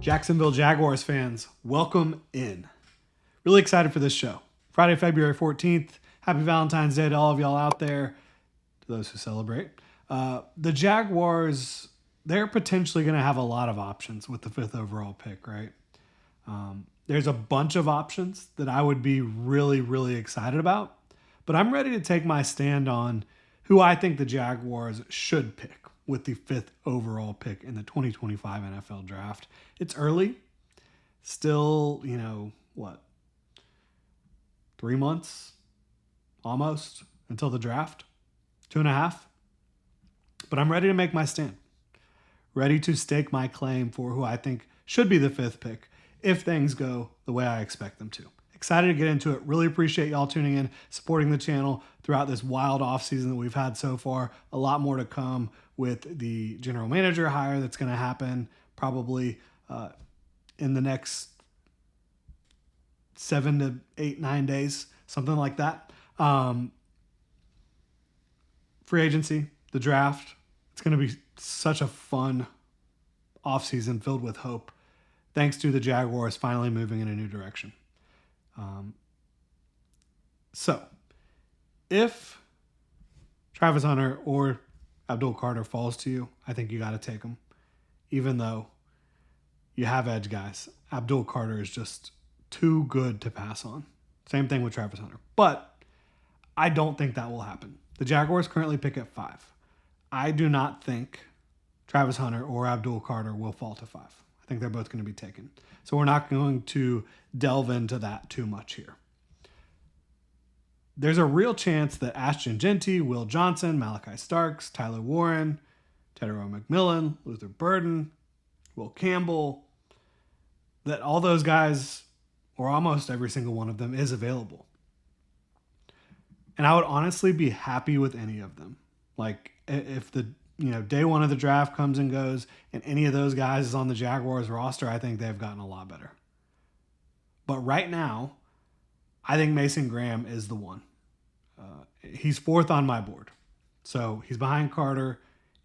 Jacksonville Jaguars fans, welcome in. Really excited for this show. Friday, February 14th. Happy Valentine's Day to all of y'all out there, to those who celebrate. The Jaguars, they're potentially going to have a lot of options with the 5th overall pick, right? There's a bunch of options that I would be really, really excited about, but I'm ready to take my stand on who I think the Jaguars should pick with the 5th overall pick in the 2025 NFL draft. It's early. Still, 3 months almost until the draft? 2.5. But I'm ready to make my stand. Ready to stake my claim for who I think should be the 5th pick if things go the way I expect them to. Excited to get into it. Really appreciate y'all tuning in, supporting the channel throughout this wild offseason that we've had so far. A lot more to come with the general manager hire that's going to happen probably in the next 7 to 8, 9 days, something like that. Free agency, the draft. It's going to be such a fun offseason filled with hope, thanks to the Jaguars finally moving in a new direction. So, if Travis Hunter or Abdul Carter falls to you, I think you got to take him. Even though you have edge guys, Abdul Carter is just too good to pass on. Same thing with Travis Hunter. But I don't think that will happen. The Jaguars currently pick at 5. I do not think Travis Hunter or Abdul Carter will fall to 5. I think they're both going to be taken. So we're not going to delve into that too much here. There's a real chance that Ashton Jeanty, Will Johnson, Malachi Starks, Tyler Warren, Tedero McMillan, Luther Burden, Will Campbell, that all those guys, or almost every single one of them, is available. And I would honestly be happy with any of them. Like, if the day one of the draft comes and goes and any of those guys is on the Jaguars roster, I think they've gotten a lot better. But right now, I think Mason Graham is the one. He's 4th on my board. So he's behind Carter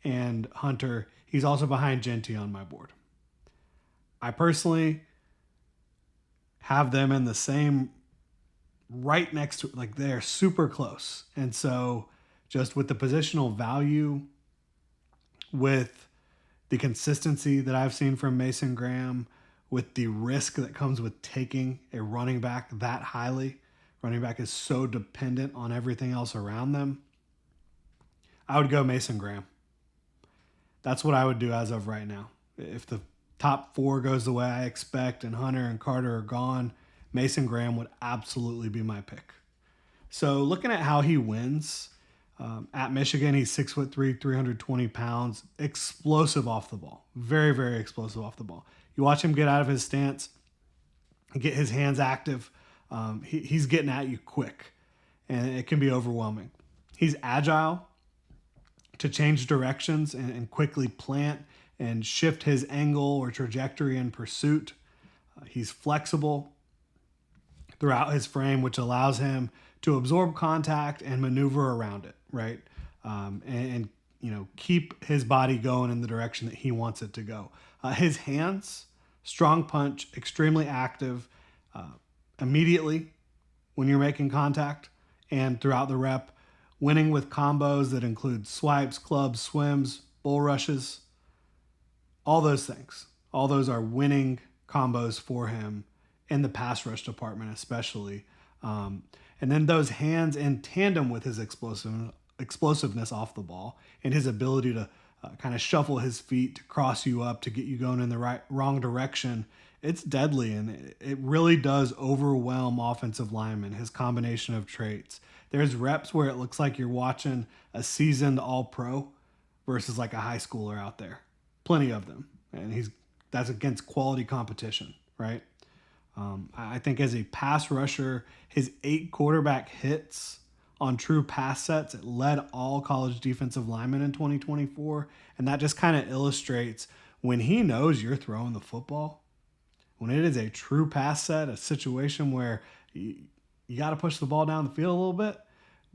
and Hunter. He's also behind Jeanty on my board. I personally have them in the same, right next to, like, they're super close. And so just with the positional value, with the consistency that I've seen from Mason Graham, with the risk that comes with taking a running back that highly, running back is so dependent on everything else around them, I would go Mason Graham. That's what I would do as of right now. If the top 4 goes the way I expect and Hunter and Carter are gone, Mason Graham would absolutely be my pick. So looking at how he wins, at Michigan, he's 6'3", 320 pounds, explosive off the ball. Very, very explosive off the ball. You watch him get out of his stance, get his hands active. He's getting at you quick, and it can be overwhelming. He's agile to change directions and quickly plant and shift his angle or trajectory in pursuit. He's flexible throughout his frame, which allows him to absorb contact and maneuver around it, right? And keep his body going in the direction that he wants it to go. His hands, strong punch, extremely active immediately when you're making contact and throughout the rep, winning with combos that include swipes, clubs, swims, bull rushes, all those things. All those are winning combos for him in the pass rush department especially. And then those hands in tandem with his explosiveness off the ball and his ability to kind of shuffle his feet to cross you up to get you going in the wrong direction, it's deadly, and it really does overwhelm offensive linemen, his combination of traits. There's reps where it looks like you're watching a seasoned all-pro versus like a high schooler out there. Plenty of them, and that's against quality competition, right? I think as a pass rusher, his 8 quarterback hits on true pass sets, it led all college defensive linemen in 2024. And that just kind of illustrates when he knows you're throwing the football, when it is a true pass set, a situation where you got to push the ball down the field a little bit,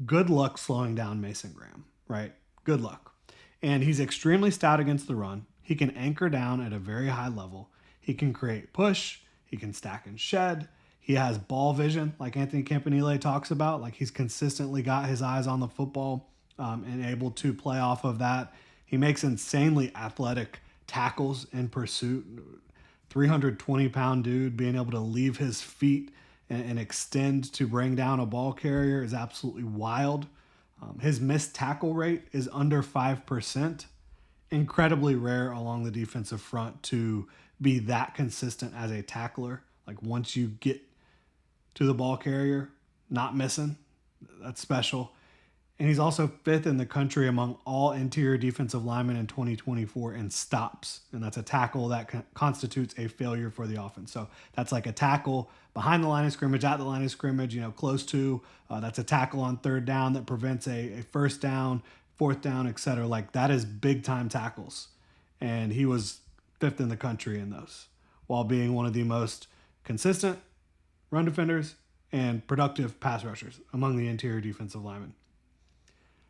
good luck slowing down Mason Graham, right? Good luck. And he's extremely stout against the run. He can anchor down at a very high level. He can create push. He can stack and shed. He has ball vision, like Anthony Campanile talks about. Like, he's consistently got his eyes on the football and able to play off of that. He makes insanely athletic tackles in pursuit. 320-pound dude being able to leave his feet and extend to bring down a ball carrier is absolutely wild. His missed tackle rate is under 5%. Incredibly rare along the defensive front to be that consistent as a tackler. Like, once you get to the ball carrier, not missing, that's special. And he's also 5th in the country among all interior defensive linemen in 2024 in stops. And that's a tackle that constitutes a failure for the offense. So that's like a tackle behind the line of scrimmage, at the line of scrimmage, close to. That's a tackle on 3rd down that prevents a 1st down, 4th down, etc. Like, that is big time tackles. And he was 5th in the country in those, while being one of the most consistent run defenders and productive pass rushers among the interior defensive linemen.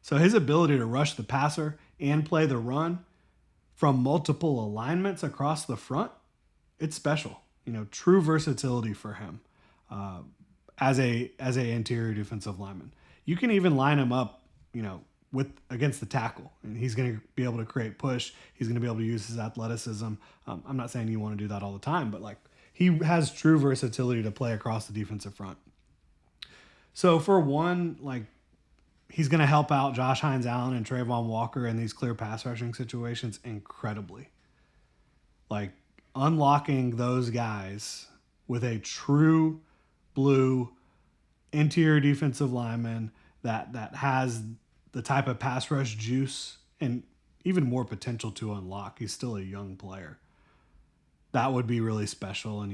So his ability to rush the passer and play the run from multiple alignments across the front, it's special. True versatility for him as a interior defensive lineman. You can even line him up, against the tackle, and he's going to be able to create push. He's going to be able to use his athleticism. I'm not saying you want to do that all the time, but like, he has true versatility to play across the defensive front. So for one, like, he's going to help out Josh Hines-Allen and Trayvon Walker in these clear pass rushing situations incredibly. Like, unlocking those guys with a true blue interior defensive lineman that has the type of pass rush juice and even more potential to unlock. He's still a young player. That would be really special. And,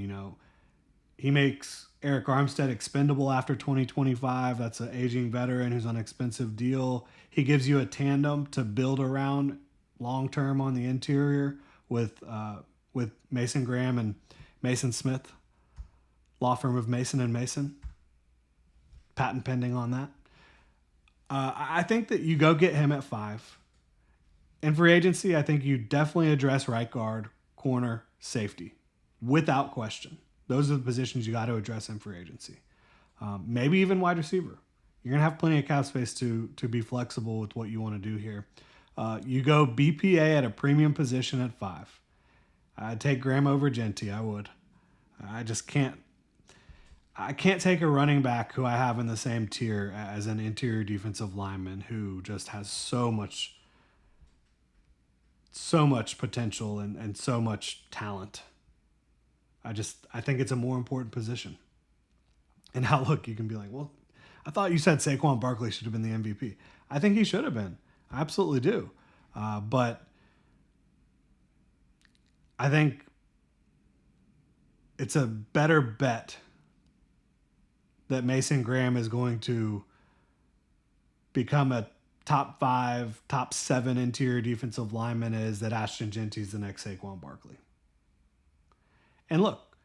he makes Eric Armstead expendable after 2025. That's an aging veteran who's on an expensive deal. He gives you a tandem to build around long-term on the interior with Mason Graham and Mason Smith, law firm of Mason and Mason. Patent pending on that. I think that you go get him at 5. In free agency, I think you definitely address right guard, corner, safety, without question. Those are the positions you got to address in free agency. Maybe even wide receiver. You're going to have plenty of cap space to be flexible with what you want to do here. You go BPA at a premium position at 5. I'd take Graham over Genty. I would. I just can't. I can't take a running back who I have in the same tier as an interior defensive lineman who just has so much potential and so much talent. I think it's a more important position. And now look, you can be like, well, I thought you said Saquon Barkley should have been the MVP. I think he should have been. I absolutely do. But I think it's a better bet that Mason Graham is going to become a top 5, top 7 interior defensive lineman is that Ashton Genty is the next Saquon Barkley. And look,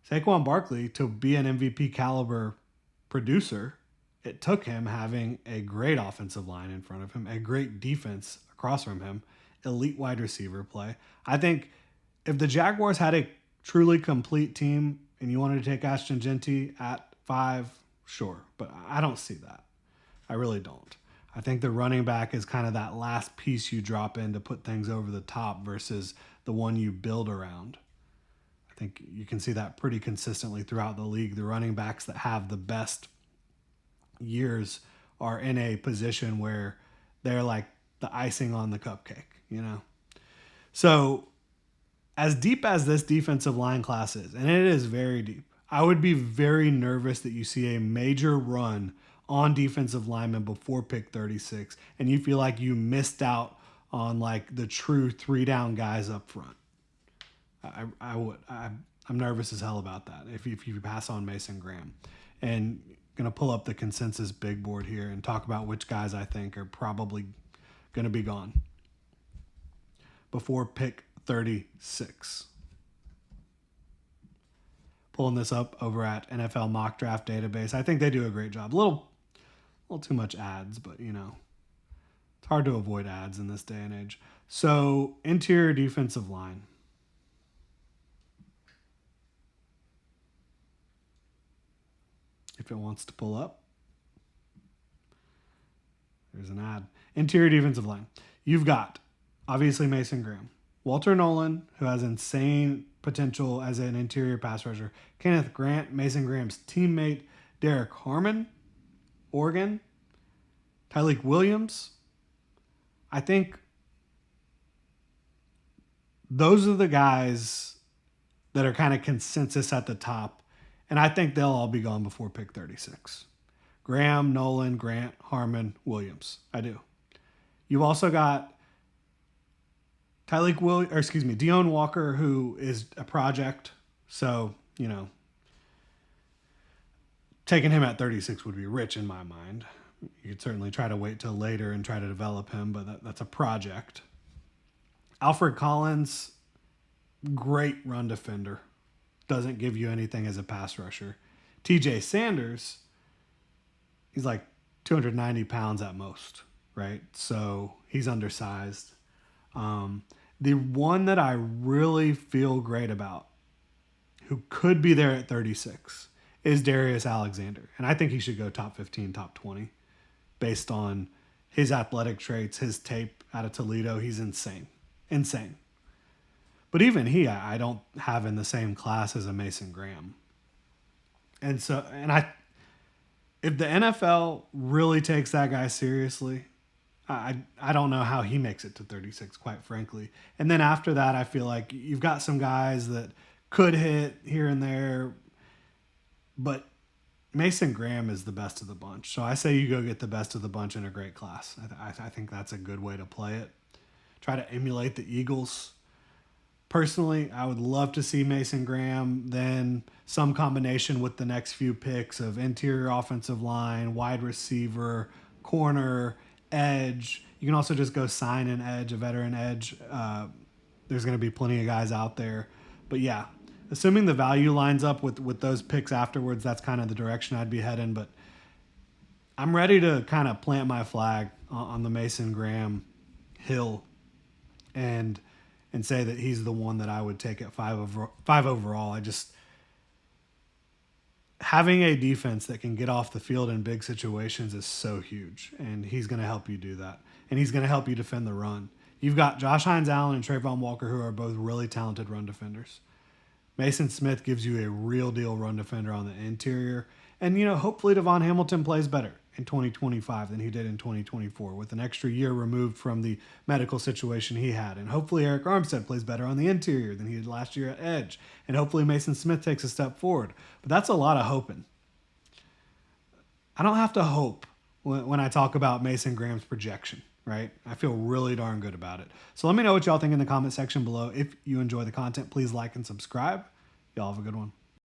Saquon Barkley, to be an MVP caliber producer, it took him having a great offensive line in front of him, a great defense across from him, elite wide receiver play. I think if the Jaguars had a truly complete team and you wanted to take Ashton Genty at 5, sure. But I don't see that. I really don't. I think the running back is kind of that last piece you drop in to put things over the top versus the one you build around. I think you can see that pretty consistently throughout the league. The running backs that have the best years are in a position where they're like the icing on the cupcake, So as deep as this defensive line class is, and it is very deep, I would be very nervous that you see a major run on defensive linemen before pick 36 and you feel like you missed out on like the true 3-down guys up front. I'm nervous as hell about that if you pass on Mason Graham. And going to pull up the consensus big board here and talk about which guys I think are probably going to be gone before pick 36. Pulling this up over at NFL Mock Draft Database. I think they do a great job. A little too much ads, but it's hard to avoid ads in this day and age. So interior defensive line. if it wants to pull up. There's an ad. Interior defensive line. You've got, obviously, Mason Graham. Walter Nolan, who has insane potential as an interior pass rusher. Kenneth Grant, Mason Graham's teammate. Derek Harmon, Oregon. Tyleik Williams. I think those are the guys that are kind of consensus at the top. And I think they'll all be gone before pick 36. Graham, Nolan, Grant, Harmon, Williams. I do. You've also got Deone Walker, who is a project. So, taking him at 36 would be rich in my mind. You could certainly try to wait till later and try to develop him, but that's a project. Alfred Collins, great run defender. Doesn't give you anything as a pass rusher. TJ Sanders, he's like 290 pounds at most, right? So he's undersized. The one that I really feel great about, who could be there at 36, is Darius Alexander. And I think he should go top 15, top 20, based on his athletic traits, his tape out of Toledo. He's insane. Insane. But even I don't have in the same class as a Mason Graham. And if the NFL really takes that guy seriously, I don't know how he makes it to 36, quite frankly. And then after that, I feel like you've got some guys that could hit here and there, but Mason Graham is the best of the bunch. So I say you go get the best of the bunch in a great class. I think that's a good way to play it. Try to emulate the Eagles. Personally, I would love to see Mason Graham, then some combination with the next few picks of interior offensive line, wide receiver, corner, edge. You can also just go sign an edge, a veteran edge. There's going to be plenty of guys out there. But yeah, assuming the value lines up with those picks afterwards, that's kind of the direction I'd be heading. But I'm ready to kind of plant my flag on the Mason Graham hill and say that he's the one that I would take at 5 overall. Having a defense that can get off the field in big situations is so huge, and he's going to help you do that. And he's going to help you defend the run. You've got Josh Hines-Allen and Trayvon Walker, who are both really talented run defenders. Mason Smith gives you a real deal run defender on the interior. And, hopefully Devon Hamilton plays better in 2025 than he did in 2024, with an extra year removed from the medical situation he had. And hopefully Eric Armstead plays better on the interior than he did last year at edge. And hopefully Mason Smith takes a step forward. But that's a lot of hoping. I don't have to hope when I talk about Mason Graham's projection, right? I feel really darn good about it. So let me know what y'all think in the comment section below. If you enjoy the content, please like and subscribe. Y'all have a good one.